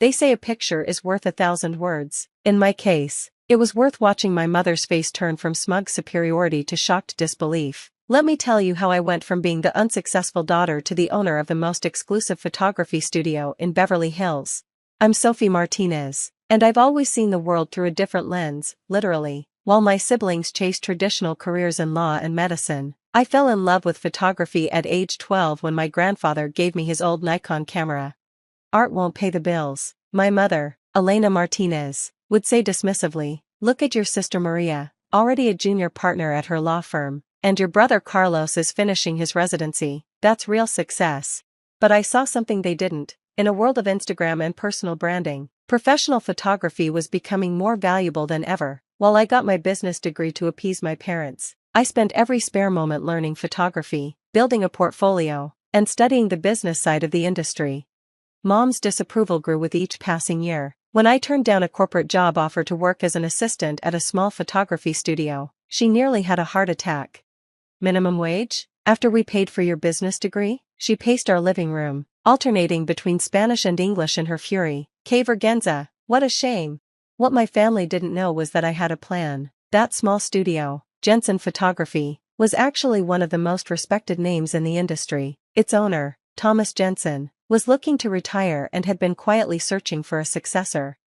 They say a picture is worth 1,000 words. In my case, it was worth watching my mother's face turn from smug superiority to shocked disbelief. Let me tell you how I went from being the unsuccessful daughter to the owner of the most exclusive photography studio in Beverly Hills. I'm Sophie Martinez, and I've always seen the world through a different lens, literally. While my siblings chased traditional careers in law and medicine, I fell in love with photography at age 12 when my grandfather gave me his old Nikon camera. Art won't pay the bills, my mother, Elena Martinez, would say dismissively. Look at your sister Maria, already a junior partner at her law firm, and your brother Carlos is finishing his residency. That's real success. But I saw something they didn't. In a world of Instagram and personal branding, professional photography was becoming more valuable than ever. While I got my business degree to appease my parents, I spent every spare moment learning photography, building a portfolio, and studying the business side of the industry. Mom's disapproval grew with each passing year. When I turned down a corporate job offer to work as an assistant at a small photography studio, she nearly had a heart attack. Minimum wage? After we paid for your business degree? She paced our living room, alternating between Spanish and English in her fury. Que vergüenza, what a shame. What my family didn't know was that I had a plan. That small studio, Jensen Photography, was actually one of the most respected names in the industry. Its owner, Thomas Jensen, was looking to retire and had been quietly searching for a successor.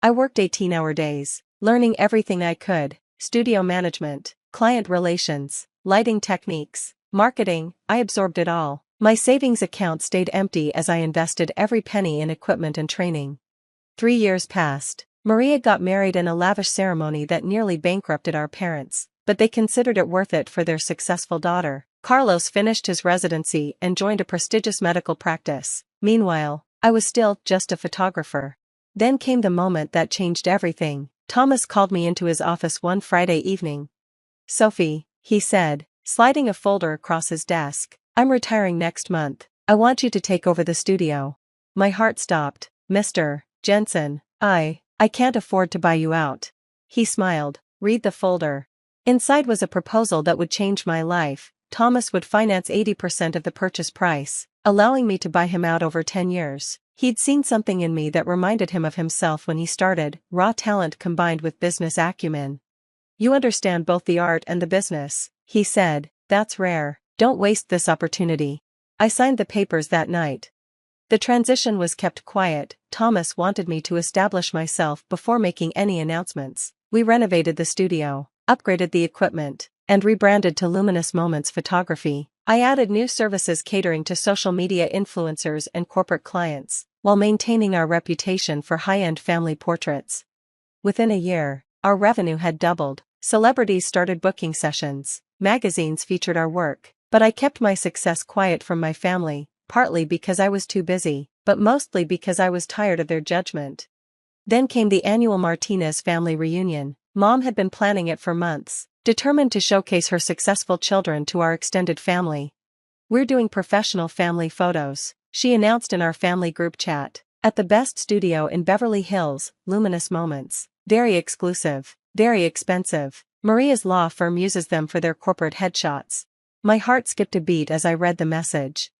I worked 18-hour days, learning everything I could: studio management, client relations, lighting techniques, marketing. I absorbed it all. My savings account stayed empty as I invested every penny in equipment and training. 3 years passed. Maria got married in a lavish ceremony that nearly bankrupted our parents, but they considered it worth it for their successful daughter. Carlos finished his residency and joined a prestigious medical practice. Meanwhile, I was still just a photographer. Then came the moment that changed everything. Thomas called me into his office one Friday evening. Sophie, he said, sliding a folder across his desk, I'm retiring next month. I want you to take over the studio. My heart stopped. Mr. Jensen, I can't afford to buy you out. He smiled. Read the folder. Inside was a proposal that would change my life. Thomas would finance 80% of the purchase price, allowing me to buy him out over 10 years. He'd seen something in me that reminded him of himself when he started, raw talent combined with business acumen. You understand both the art and the business, he said. That's rare. Don't waste this opportunity. I signed the papers that night. The transition was kept quiet. Thomas wanted me to establish myself before making any announcements. We renovated the studio, upgraded the equipment, and rebranded to Luminous Moments Photography. I added new services catering to social media influencers and corporate clients, while maintaining our reputation for high-end family portraits. Within a year, our revenue had doubled. Celebrities started booking sessions. Magazines featured our work. But I kept my success quiet from my family, partly because I was too busy, but mostly because I was tired of their judgment. Then came the annual Martinez family reunion. Mom had been planning it for months, determined to showcase her successful children to our extended family. We're doing professional family photos, she announced in our family group chat, at the best studio in Beverly Hills, Luminous Moments. Very exclusive, very expensive. Maria's law firm uses them for their corporate headshots. My heart skipped a beat as I read the message.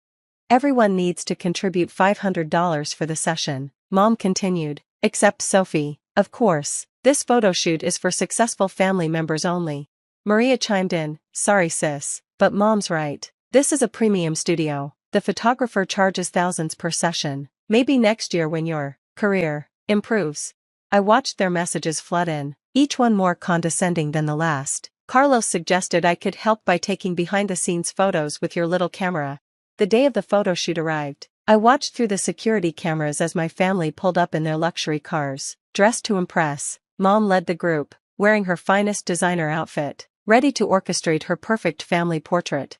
Everyone needs to contribute $500 for the session, Mom continued, except Sophie. Of course, this photo shoot is for successful family members only. Maria chimed in, sorry sis, but Mom's right. This is a premium studio. The photographer charges thousands per session. Maybe next year when your career improves. I watched their messages flood in, each one more condescending than the last. Carlos suggested I could help by taking behind-the-scenes photos with your little camera. The day of the photo shoot arrived. I watched through the security cameras as my family pulled up in their luxury cars, dressed to impress. Mom led the group, wearing her finest designer outfit, ready to orchestrate her perfect family portrait.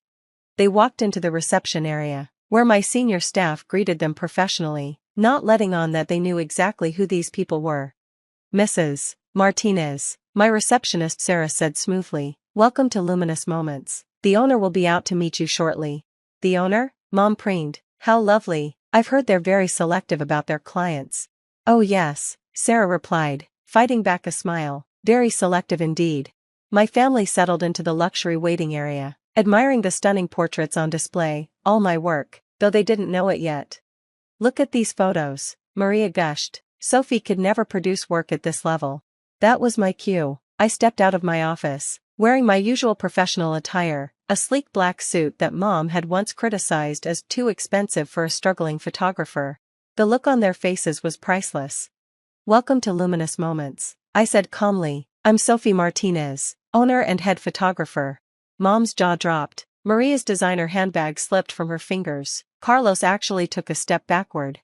They walked into the reception area, where my senior staff greeted them professionally, not letting on that they knew exactly who these people were. Mrs. Martinez, my receptionist Sarah said smoothly, welcome to Luminous Moments. The owner will be out to meet you shortly. The owner? Mom preened. How lovely. I've heard they're very selective about their clients. Oh yes, Sarah replied, fighting back a smile. Very selective indeed. My family settled into the luxury waiting area, admiring the stunning portraits on display, all my work, though they didn't know it yet. Look at these photos. Maria gushed. Sophie could never produce work at this level. That was my cue. I stepped out of my office, wearing my usual professional attire, a sleek black suit that Mom had once criticized as too expensive for a struggling photographer. The look on their faces was priceless. "Welcome to Luminous Moments," I said calmly. "I'm Sophie Martinez, owner and head photographer." Mom's jaw dropped. Maria's designer handbag slipped from her fingers. Carlos actually took a step backward.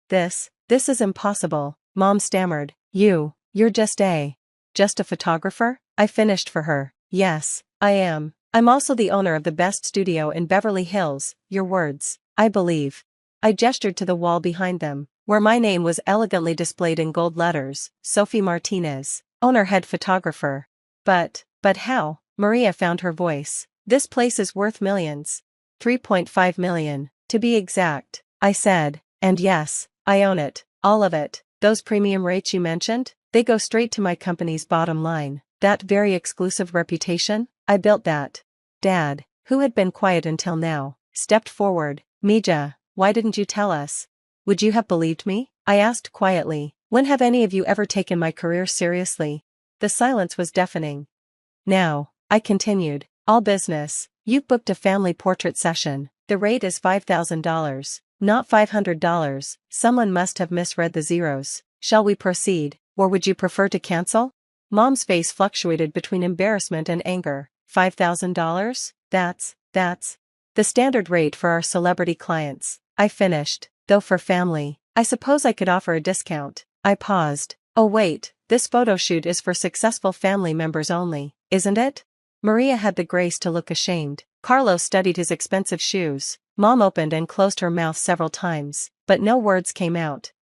This is impossible," Mom stammered. You're just a photographer?" I finished for her. "Yes, I am. I'm also the owner of the best studio in Beverly Hills, your words, I believe." I gestured to the wall behind them, where my name was elegantly displayed in gold letters, Sophie Martinez, owner head photographer. But how? Maria found her voice. "This place is worth millions. 3.5 million, to be exact," I said. "And yes, I own it, all of it. Those premium rates you mentioned, they go straight to my company's bottom line. That very exclusive reputation, I built that." Dad, who had been quiet until now, stepped forward. "Mija, why didn't you tell us? Would you have believed me?" I asked quietly. "When have any of you ever taken my career seriously?" The silence was deafening. "Now," I continued, "all business. You've booked a family portrait session. The rate is $5,000, not $500. Someone must have misread the zeros. Shall we proceed, or would you prefer to cancel?" Mom's face fluctuated between embarrassment and anger. $5,000? That's the standard rate for our celebrity clients, I finished. Though for family, I suppose I could offer a discount. I paused. "Oh wait, this photo shoot is for successful family members only, isn't it?" Maria had the grace to look ashamed. Carlos studied his expensive shoes. Mom opened and closed her mouth several times, but no words came out.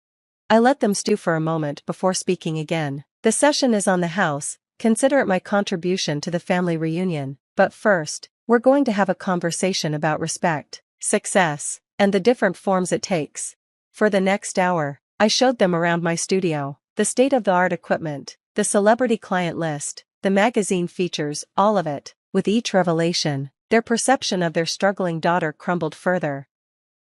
I let them stew for a moment before speaking again. "The session is on the house. Consider it my contribution to the family reunion. But first, we're going to have a conversation about respect, success, and the different forms it takes." For the next hour, I showed them around my studio, the state-of-the-art equipment, the celebrity client list, the magazine features, all of it. With each revelation, their perception of their struggling daughter crumbled further.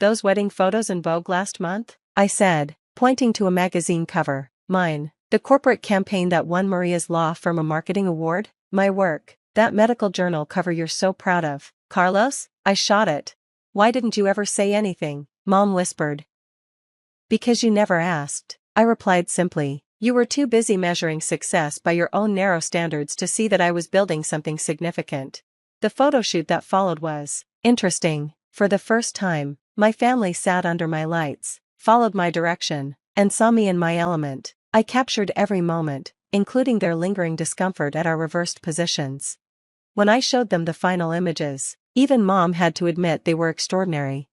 "Those wedding photos in Vogue last month?" I said, pointing to a magazine cover. "Mine. The corporate campaign that won Maria's law firm a marketing award? My work. That medical journal cover you're so proud of. Carlos, I shot it." "Why didn't you ever say anything?" Mom whispered. "Because you never asked," I replied simply. "You were too busy measuring success by your own narrow standards to see that I was building something significant." The photo shoot that followed was interesting. For the first time, my family sat under my lights, followed my direction, and saw me in my element. I captured every moment, including their lingering discomfort at our reversed positions. When I showed them the final images, even Mom had to admit they were extraordinary.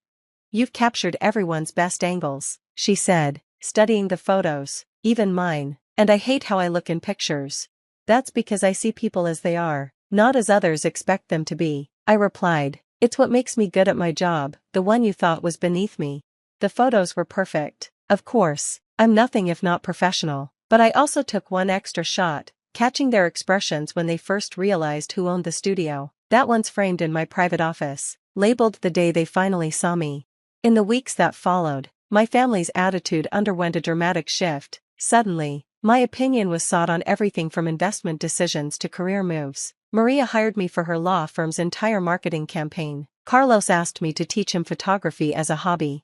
"You've captured everyone's best angles," she said, studying the photos, "even mine, and I hate how I look in pictures." "That's because I see people as they are, not as others expect them to be," I replied. "It's what makes me good at my job, the one you thought was beneath me." The photos were perfect. Of course, I'm nothing if not professional, but I also took one extra shot, catching their expressions when they first realized who owned the studio. That one's framed in my private office, labeled the day they finally saw me. In the weeks that followed, my family's attitude underwent a dramatic shift. Suddenly, my opinion was sought on everything from investment decisions to career moves. Maria hired me for her law firm's entire marketing campaign. Carlos asked me to teach him photography as a hobby.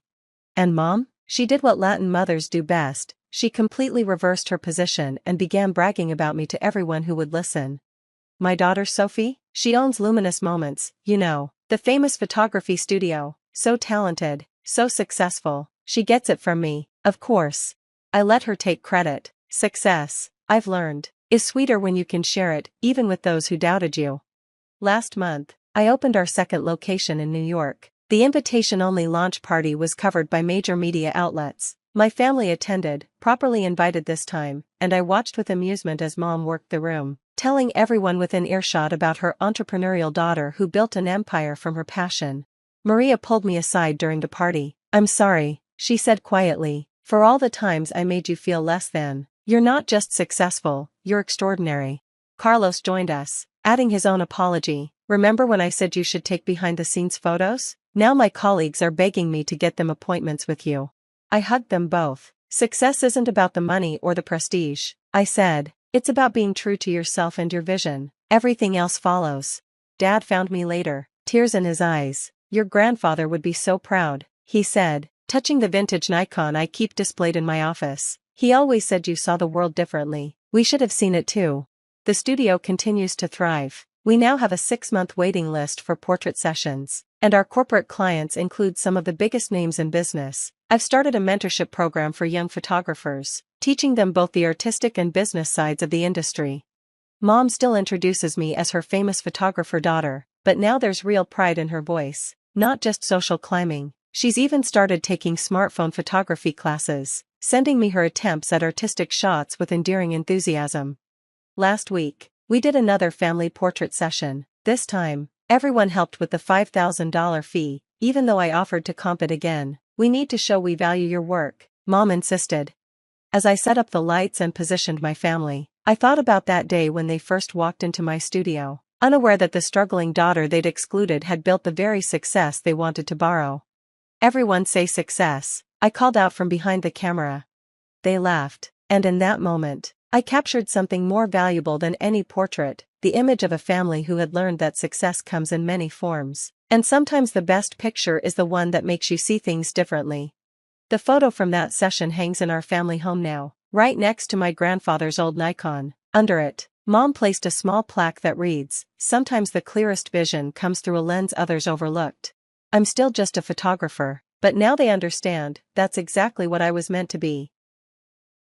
And Mom? She did what Latin mothers do best. She completely reversed her position and began bragging about me to everyone who would listen. "My daughter Sophie? She owns Luminous Moments, you know, the famous photography studio. So talented, so successful. She gets it from me, of course." I let her take credit. Success, I've learned, is sweeter when you can share it, even with those who doubted you. Last month, I opened our second location in New York. The invitation-only launch party was covered by major media outlets. My family attended, properly invited this time, and I watched with amusement as Mom worked the room, telling everyone within earshot about her entrepreneurial daughter who built an empire from her passion. Maria pulled me aside during the party. "I'm sorry," she said quietly, "for all the times I made you feel less than. You're not just successful, you're extraordinary." Carlos joined us, adding his own apology. "Remember when I said you should take behind-the-scenes photos? Now my colleagues are begging me to get them appointments with you." I hugged them both. Success isn't about the money or the prestige, I said. It's about being true to yourself and your vision. Everything else follows. Dad found me later, tears in his eyes. Your grandfather would be so proud, he said, touching the vintage Nikon I keep displayed in my office. He always said you saw the world differently. We should have seen it too. The studio continues to thrive. We now have a 6-month waiting list for portrait sessions, and our corporate clients include some of the biggest names in business. I've started a mentorship program for young photographers, teaching them both the artistic and business sides of the industry. Mom still introduces me as her famous photographer daughter, but now there's real pride in her voice, not just social climbing. She's even started taking smartphone photography classes, sending me her attempts at artistic shots with endearing enthusiasm. Last week, we did another family portrait session. This time, everyone helped with the $5,000 fee, even though I offered to comp it again. We need to show we value your work, Mom insisted. As I set up the lights and positioned my family, I thought about that day when they first walked into my studio, unaware that the struggling daughter they'd excluded had built the very success they wanted to borrow. Everyone say success, I called out from behind the camera. They laughed, and in that moment, I captured something more valuable than any portrait, the image of a family who had learned that success comes in many forms, and sometimes the best picture is the one that makes you see things differently. The photo from that session hangs in our family home now, right next to my grandfather's old Nikon. Under it, Mom placed a small plaque that reads, "Sometimes the clearest vision comes through a lens others overlooked." I'm still just a photographer, but now they understand, that's exactly what I was meant to be.